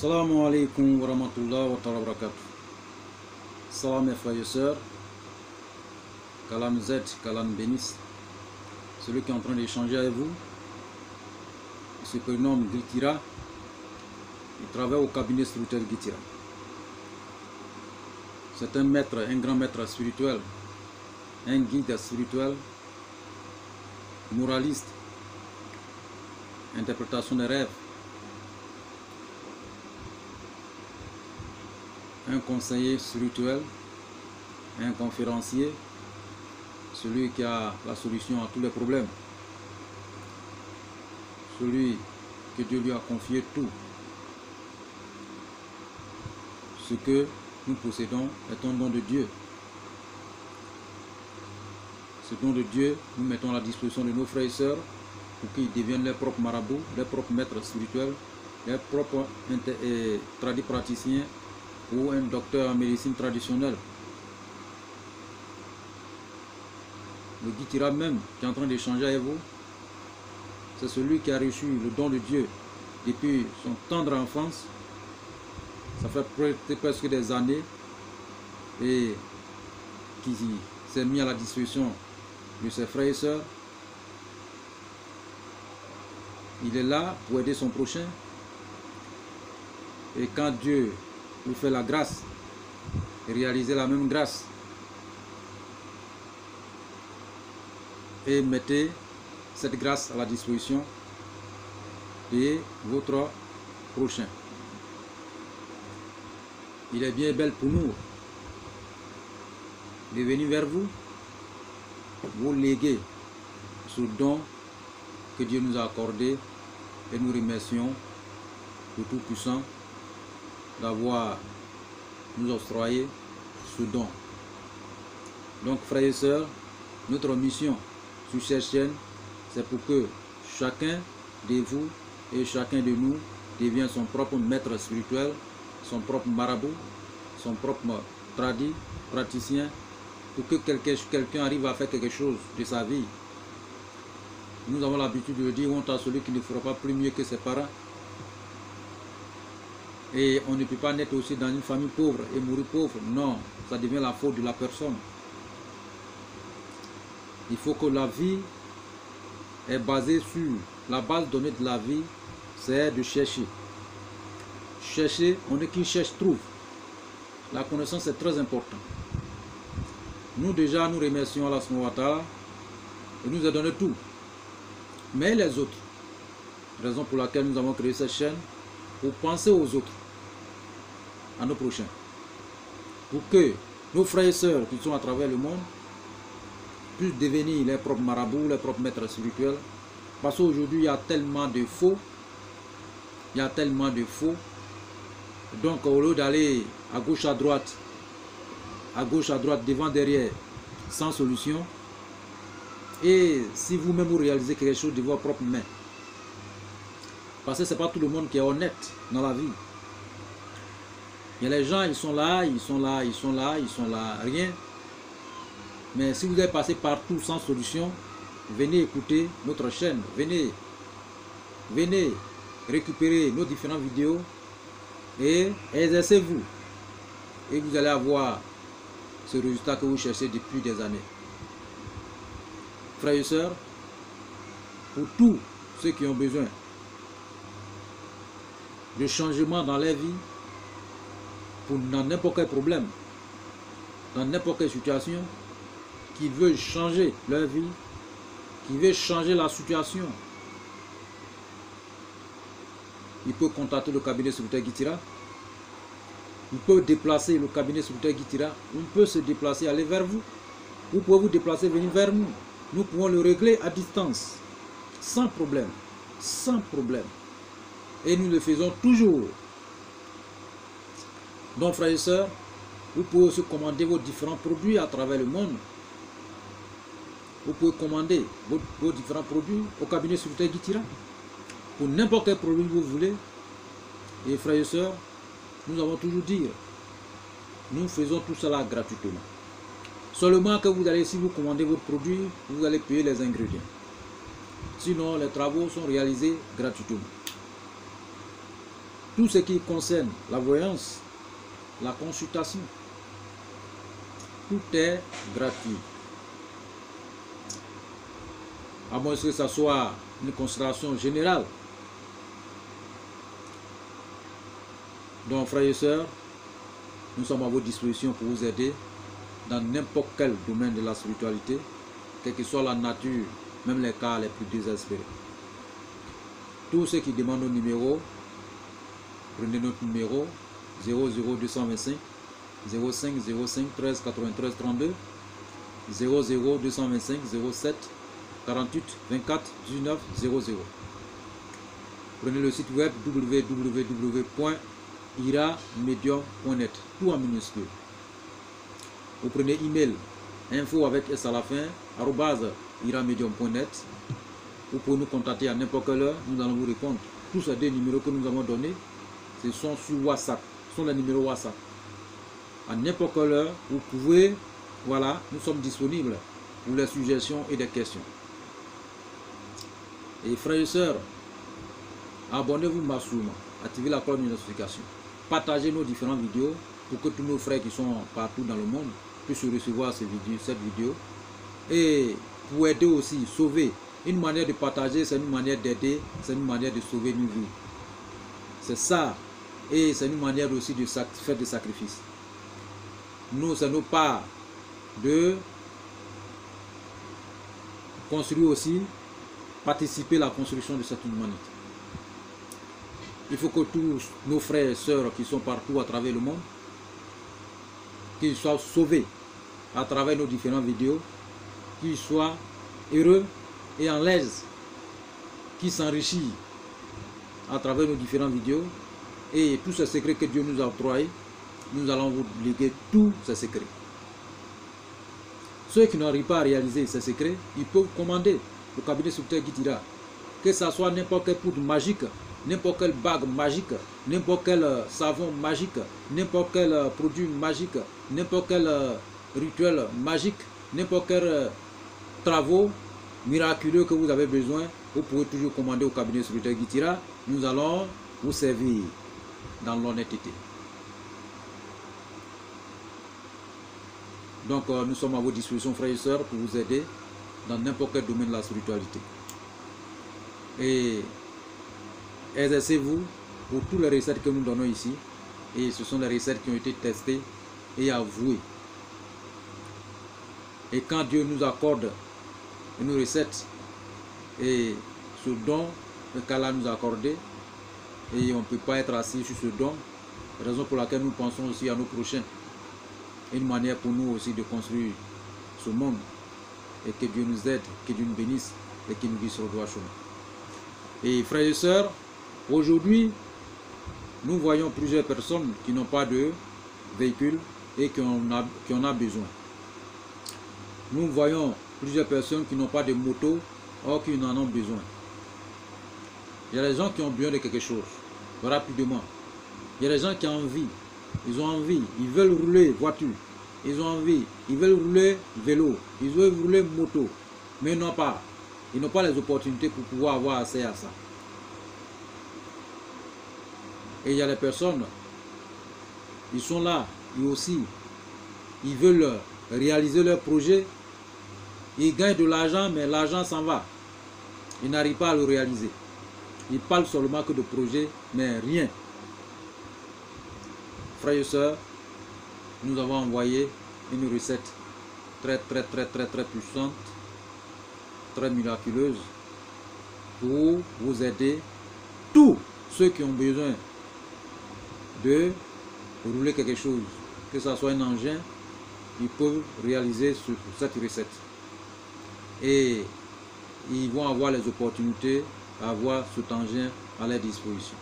Assalamu alaikum wa rahmatullahi wa barakatuh. Salam mes frères et sœurs. Qu'Allah nous aide, qu'Allah nous bénisse. Celui qui est en train d'échanger avec vous, il se prénomme Gitira. Il travaille au cabinet spirituel Gitira. C'est un maître, un grand maître spirituel, un guide spirituel, moraliste, interprétation des rêves, un conseiller spirituel, un conférencier, celui qui a la solution à tous les problèmes, celui que Dieu lui a confié tout. Ce que nous possédons est un don de Dieu. Ce don de Dieu, nous mettons à la disposition de nos frères et sœurs pour qu'ils deviennent leurs propres marabouts, leurs propres maîtres spirituels, leurs propres praticiens ou un docteur en médecine traditionnelle. Le Gitira même qui est en train d'échanger avec vous, c'est celui qui a reçu le don de Dieu depuis son tendre enfance. Ça fait presque des années et qui s'est mis à la disposition de ses frères et sœurs. Il est là pour aider son prochain. Et quand Dieu vous fait la grâce, réalisez la même grâce. Et mettez cette grâce à la disposition de votre prochain. Il est bien belle pour nous de venir vers vous, vous léguer ce don que Dieu nous a accordé et nous remercions le Tout-Puissant d'avoir nous octroyé ce don. Donc frères et sœurs, notre mission sur cette chaîne, c'est pour que chacun de vous et chacun de nous devienne son propre maître spirituel, son propre marabout, son propre praticien, pour que quelqu'un arrive à faire quelque chose de sa vie. Nous avons l'habitude de dire honte à celui qui ne fera pas plus mieux que ses parents. Et on ne peut pas naître aussi dans une famille pauvre et mourir pauvre. Non, ça devient la faute de la personne. Il faut que la vie est basée sur la base donnée de la vie, c'est de chercher. Chercher, on est qui cherche trouve. La connaissance est très importante. Nous déjà, nous remercions Allah subhanahu wa ta'ala. Il nous a donné tout. Mais les autres, raison pour laquelle nous avons créé cette chaîne, pour penser aux autres, à nos prochains. Pour que nos frères et sœurs qui sont à travers le monde puissent devenir leurs propres marabouts, leurs propres maîtres spirituels. Parce qu'aujourd'hui, il y a tellement de faux. Il y a tellement de faux. Donc au lieu d'aller à gauche, à droite, devant, derrière, sans solution, et si vous-même vous réalisez quelque chose de vos propres mains, parce que ce n'est pas tout le monde qui est honnête dans la vie. Il y a les gens, ils sont là, rien. Mais si vous êtes passé partout sans solution, venez écouter notre chaîne, venez récupérer nos différentes vidéos et exercez-vous. Et vous allez avoir ce résultat que vous cherchez depuis des années. Frères et sœurs, pour tous ceux qui ont besoin de changement dans leur vie, pour dans n'importe quel problème, dans n'importe quelle situation, qui veulent changer leur vie, qui veulent changer la situation, il peut contacter le cabinet spirituel Gitira. Il peut déplacer le cabinet spirituel Gitira. On peut se déplacer, aller vers vous. Vous pouvez vous déplacer, venir vers nous. Nous pouvons le régler à distance, sans problème, sans problème. Et nous le faisons toujours. Donc frères et sœurs, vous pouvez aussi commander vos différents produits à travers le monde. Vous pouvez commander vos différents produits au cabinet spirituel Gitira. Pour n'importe quel produit que vous voulez. Et frères et sœurs, nous avons toujours dit, nous faisons tout cela gratuitement. Seulement que vous allez, si vous commandez votre produit, vous allez payer les ingrédients. Sinon, les travaux sont réalisés gratuitement. tout ce qui concerne la voyance, la consultation, tout est gratuit. À moins que ce soit une consultation générale. Donc, frères et sœurs, nous sommes à votre disposition pour vous aider dans n'importe quel domaine de la spiritualité, quelle que soit la nature, même les cas les plus désespérés. Tous ceux qui demandent nos numéros, prenez notre numéro 00225 05 05 13 93 32 00225 07 48 24 19 00. Prenez le site web www.iramedium.net, tout en minuscule. Vous prenez email info avec s à la fin @iramedium.net. Vous pouvez nous contacter à n'importe quelle heure, nous allons vous répondre. Tous ces deux numéros que nous avons donnés, ce sont sur WhatsApp, ce sont les numéros WhatsApp. À n'importe quelle heure, vous pouvez, voilà, nous sommes disponibles pour les suggestions et des questions. Et frères et sœurs, abonnez-vous massivement, activez la cloche de notification, partagez nos différentes vidéos pour que tous nos frères qui sont partout dans le monde puissent recevoir cette vidéo. Et pour aider aussi, sauver. Une manière de partager, c'est une manière d'aider, c'est une manière de sauver une vie. C'est ça. Et c'est une manière aussi de faire des sacrifices. Nous, c'est nos parts de construire aussi, participer à la construction de cette humanité. Il faut que tous nos frères et sœurs qui sont partout à travers le monde, qu'ils soient sauvés à travers nos différentes vidéos, qu'ils soient heureux et en l'aise, qui s'enrichit à travers nos différentes vidéos, et tous ces secrets que Dieu nous a octroyés, nous allons vous léguer tous ces secrets. Ceux qui n'arrivent pas à réaliser ces secrets, ils peuvent commander au cabinet Sultan Guitira, que ce soit n'importe quelle poudre magique, n'importe quelle bague magique, n'importe quel savon magique, n'importe quel produit magique, n'importe quel rituel magique, n'importe quel travaux miraculeux que vous avez besoin, vous pouvez toujours commander au cabinet Sultan Guitira. Nous allons vous servir dans l'honnêteté. Donc nous sommes à votre disposition, frères et sœurs, pour vous aider dans n'importe quel domaine de la spiritualité. Et exercez-vous pour toutes les recettes que nous donnons ici. Et ce sont des recettes qui ont été testées et avouées. Et quand Dieu nous accorde une recette et ce don qu'Allah nous a accordé, et on ne peut pas être assis sur ce don, raison pour laquelle nous pensons aussi à nos prochains. Une manière pour nous aussi de construire ce monde, et que Dieu nous aide, que Dieu nous bénisse et qu'il nous guide sur le droit chemin. Et frères et sœurs, aujourd'hui, nous voyons plusieurs personnes qui n'ont pas de véhicule et qui en ont besoin. Nous voyons plusieurs personnes qui n'ont pas de moto, or qui en ont besoin. Il y a des gens qui ont besoin de quelque chose, rapidement. Il y a des gens qui ont envie, ils ont envie, ils veulent rouler voiture, ils ont envie, ils veulent rouler vélo, ils veulent rouler moto, mais ils n'ont pas les opportunités pour pouvoir avoir accès à ça. Et il y a des personnes, ils sont là, ils aussi, ils veulent réaliser leur projet, ils gagnent de l'argent, mais l'argent s'en va. Ils n'arrivent pas à le réaliser. Ils parlent seulement que de projet, mais rien. Frères et sœurs, nous avons envoyé une recette très puissante, très miraculeuse, pour vous aider, tous ceux qui ont besoin de rouler quelque chose, que ce soit un engin, ils peuvent réaliser cette recette. Et ils vont avoir les opportunités d'avoir cet engin à leur disposition.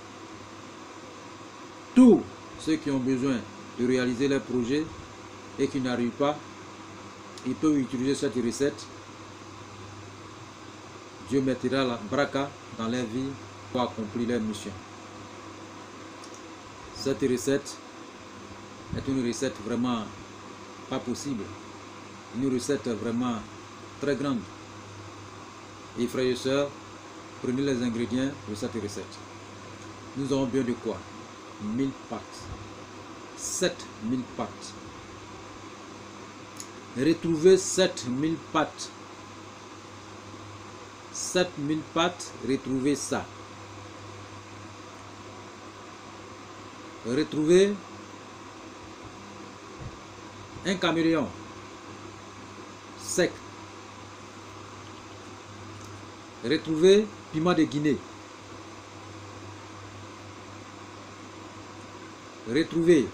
Tous ceux qui ont besoin de réaliser leurs projets et qui n'arrivent pas, ils peuvent utiliser cette recette. Dieu mettra la braka dans leur vie pour accomplir leur mission. Cette recette est une recette vraiment pas possible. Une recette vraiment très grande. Et frères et sœurs, prenez les ingrédients de cette recette. Nous avons besoin de quoi? 7000 pattes. 7000 pattes. Retrouvez 7000 pattes. 7000 pattes, retrouvez ça. Retrouvez un caméléon sec. Retrouvez piment de Guinée. Retrouvez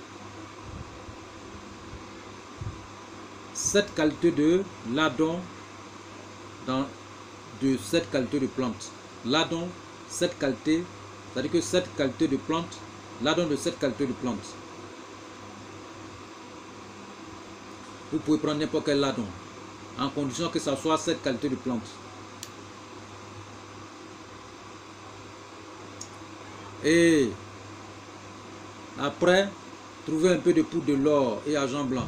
cette qualité de ladon de cette qualité de plante. Ladon, cette qualité, c'est-à-dire que cette qualité de plante, ladon de cette qualité de plante. Vous pouvez prendre n'importe quel ladon, en condition que ça soit cette qualité de plante. Et après, trouvez un peu de poudre de l'or et argent blanc.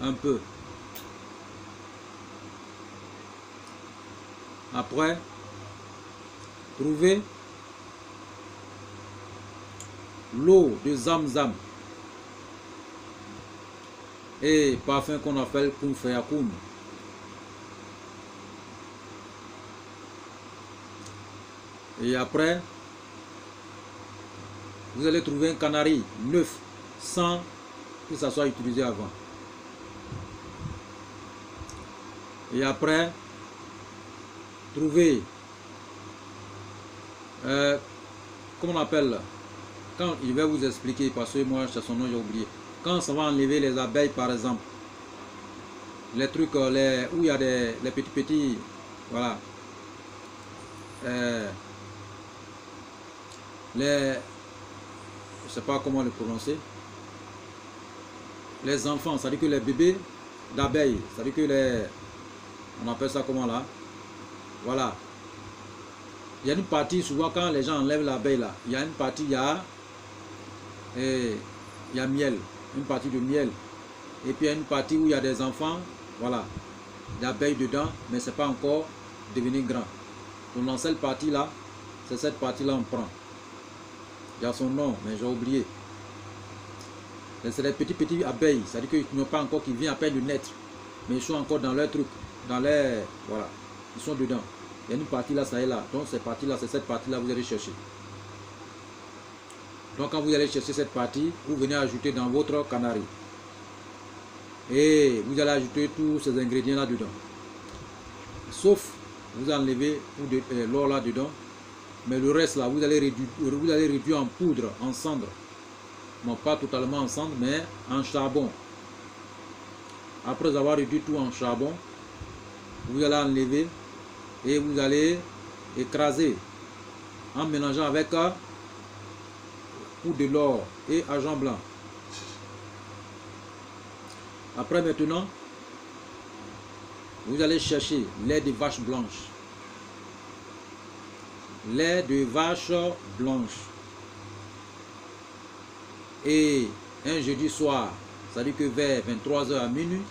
Un peu. Après, trouvez l'eau de Zamzam et parfum qu'on appelle Kun Fayakoun. Et après, vous allez trouver un canari neuf sans que ça soit utilisé avant. Et après, trouvez, comment on appelle, quand il va vous expliquer, parce que moi, c'est son nom, j'ai oublié. Quand ça va enlever les abeilles, par exemple, les trucs où il y a les petits, voilà, je ne sais pas comment le prononcer, les enfants, c'est-à-dire que les bébés d'abeilles, c'est-à-dire que on appelle ça comment là, voilà, il y a une partie, souvent quand les gens enlèvent l'abeille là, il y a une partie, il y a miel, une partie de miel, et puis il y a une partie où il y a des enfants, voilà, d'abeilles dedans, mais c'est pas encore devenu grand. Donc dans cette partie là, c'est cette partie là on prend. Il y a son nom, mais j'ai oublié. C'est les petits abeilles, c'est-à-dire qu'ils n'ont pas encore, qui viennent à peine de naître, mais ils sont encore dans leur truc, dans les, voilà, ils sont dedans. Il y a une partie là, ça est là. Donc cette partie là, c'est cette partie là, vous allez chercher. Donc quand vous allez chercher cette partie, vous venez ajouter dans votre canari. Et vous allez ajouter tous ces ingrédients là dedans. Sauf, vous enlevez l'or là dedans. Mais le reste là, vous allez réduire en poudre, en cendre. Non, pas totalement en cendre, mais en charbon. Après avoir réduit tout en charbon, vous allez enlever et vous allez écraser en mélangeant avec poudre de l'or et argent blanc. Après maintenant, vous allez chercher lait de vache blanche. Lait de vache blanche. Et un jeudi soir, c'est-à-dire que vers 23 h à minuit,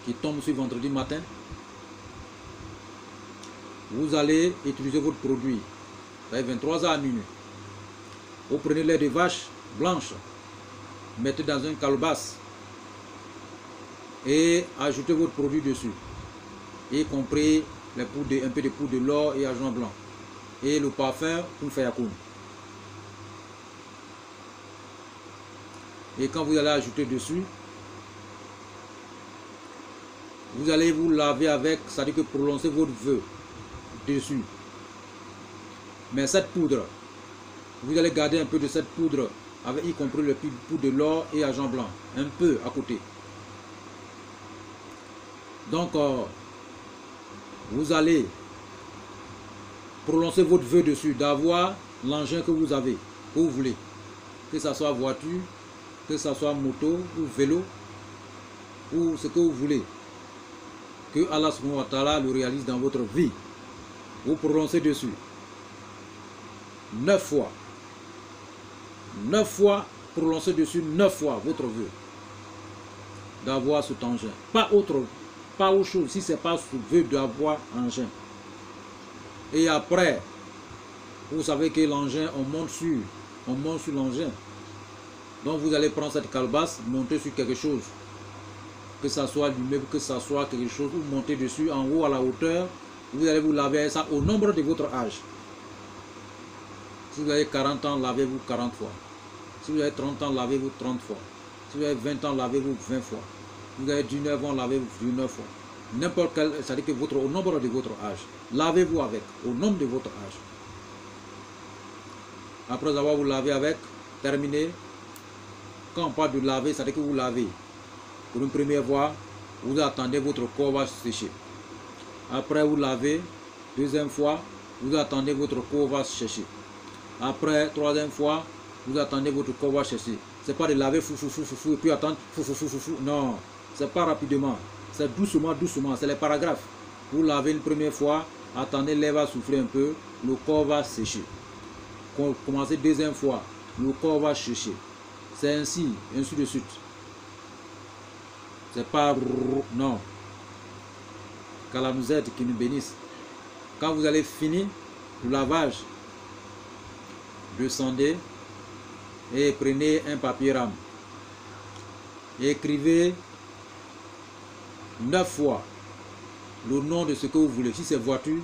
qui tombe sur vendredi matin, vous allez utiliser votre produit. Vers 23 h à minuit. Vous prenez lait de vache blanche, mettez dans une calebasse et ajoutez votre produit dessus, y compris un peu de poudre de l'or et argent blanc et le parfum Kun Fayakoun. Et quand vous allez ajouter dessus, vous allez vous laver avec, c'est-à-dire que prononcer votre vœu dessus. Mais cette poudre, vous allez garder un peu de cette poudre, avec y compris le poudre de l'or et argent blanc, un peu à côté. Donc, vous allez prononcer votre vœu dessus, d'avoir l'engin que vous avez, que vous voulez, que ce soit voiture, que ce soit moto ou vélo, ou ce que vous voulez, que Allah subhanahu wa ta'ala le réalise dans votre vie. Vous prononcez dessus 9 fois. 9 fois, prononcez dessus 9 fois votre vœu d'avoir cet engin. Pas autre chose, si ce n'est pas ce vœu d'avoir engin. Et après, Vous savez que l'engin, on monte sur l'engin. Donc vous allez prendre cette calebasse, monter sur quelque chose. Que ça soit l'immeuble, que ça soit quelque chose, vous montez dessus, en haut à la hauteur. Vous allez vous laver ça au nombre de votre âge. Si vous avez 40 ans, lavez-vous 40 fois. Si vous avez 30 ans, lavez-vous 30 fois. Si vous avez 20 ans, lavez-vous 20 fois. Si vous avez 19 ans, lavez-vous 19 fois. N'importe quel, c'est-à-dire que au nombre de votre âge. Lavez-vous avec, au nombre de votre âge. Après avoir vous lavé avec, terminé. Quand on parle de laver, c'est-à-dire que vous lavez. Pour une première fois, vous attendez votre corps va sécher. Après vous lavez, deuxième fois, vous attendez votre corps va sécher. Après, troisième fois, vous attendez votre corps va sécher. C'est pas de laver fou, et puis attendre fou. Non, c'est pas rapidement. C'est doucement, c'est les paragraphes. Vous lavez une première fois, attendez, l'air va souffler un peu, le corps va sécher. Commencez deuxième fois, le corps va sécher. C'est ainsi de suite. C'est pas non. Qu'Allah nous aide, qu'il nous bénisse. Quand vous allez finir le lavage, descendez et prenez un papier rame. Écrivez 9 fois le nom de ce que vous voulez. Si c'est voiture,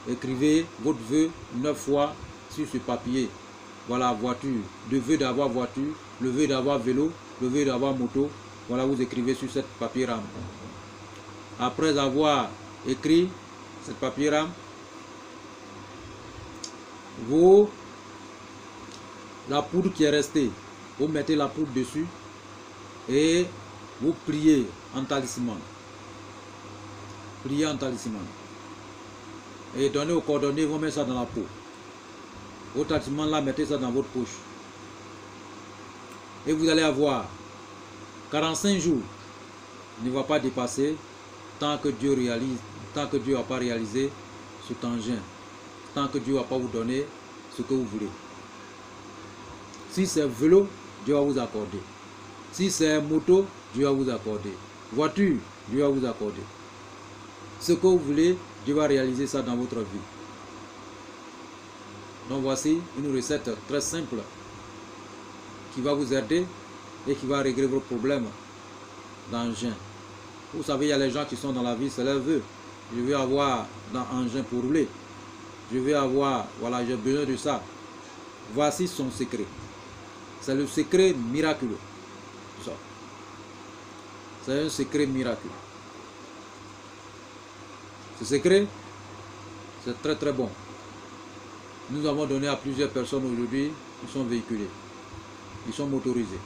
écrivez votre vœu 9 fois sur ce papier. Voilà, voiture. Le vœu d'avoir voiture, le vœu d'avoir vélo, le vœu d'avoir moto. Voilà, vous écrivez sur cette papier rame. Après avoir écrit cette papier rame, la poudre qui est restée, vous mettez la poudre dessus et vous priez en talisman. Priez en talisman. Et donnez aux coordonnées, vous mettez ça dans la peau. Au talisman là, mettez ça dans votre poche. Et vous allez avoir 45 jours. Ne va pas dépasser tant que Dieu réalise, tant que Dieu n'a pas réalisé cet engin, tant que Dieu n'a pas vous donné ce que vous voulez. Si c'est vélo, Dieu va vous accorder. Si c'est moto, Dieu va vous accorder. Voiture, Dieu va vous accorder. Ce que vous voulez, Dieu va réaliser ça dans votre vie. Donc voici une recette très simple qui va vous aider et qui va régler vos problèmes d'engin. Vous savez, il y a les gens qui sont dans la vie, c'est leur vœu. Je veux avoir un engin pour rouler. Je veux avoir, voilà, j'ai besoin de ça. Voici son secret. C'est le secret miraculeux. C'est un secret miraculeux. Ce secret, c'est très très bon. Nous avons donné à plusieurs personnes aujourd'hui, ils sont véhiculés. Ils sont motorisés.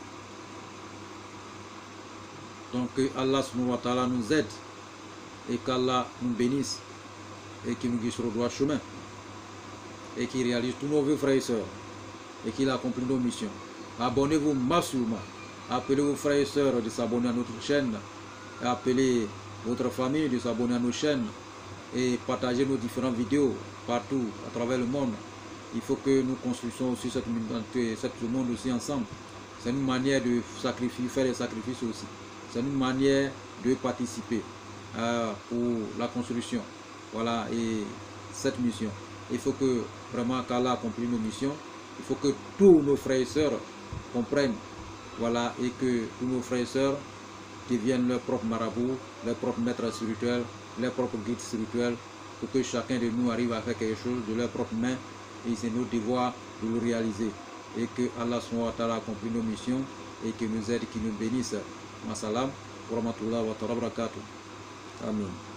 Donc que Allah subhanahu wa ta'ala nous aide et qu'Allah nous bénisse et qu'il nous guide sur le droit chemin et qu'il réalise tous nos vœux, frères et sœurs, et qu'il accomplit nos missions. Abonnez-vous massivement. Appelez vos frères et sœurs de s'abonner à notre chaîne. Appelez votre famille de s'abonner à nos chaînes et partagez nos différentes vidéos partout à travers le monde. Il faut que nous construisons aussi ce monde aussi ensemble. C'est une manière de sacrifier, faire des sacrifices aussi. C'est une manière de participer pour la construction. Voilà, et cette mission. Il faut que vraiment qu'Allah accomplisse nos missions. Il faut que tous nos frères et sœurs comprennent. Voilà, et que tous nos frères et sœurs deviennent leurs propres marabouts, leurs propres maîtres spirituels, leurs propres guides spirituels, pour que chacun de nous arrive à faire quelque chose de leurs propres mains. Et c'est notre devoir de le réaliser. Et que Allah subhanahu wa ta'ala accomplisse nos missions et qu'il nous aide, qu'il nous bénisse. Wa salam wa rahmatullahi wa barakatuh. Amen.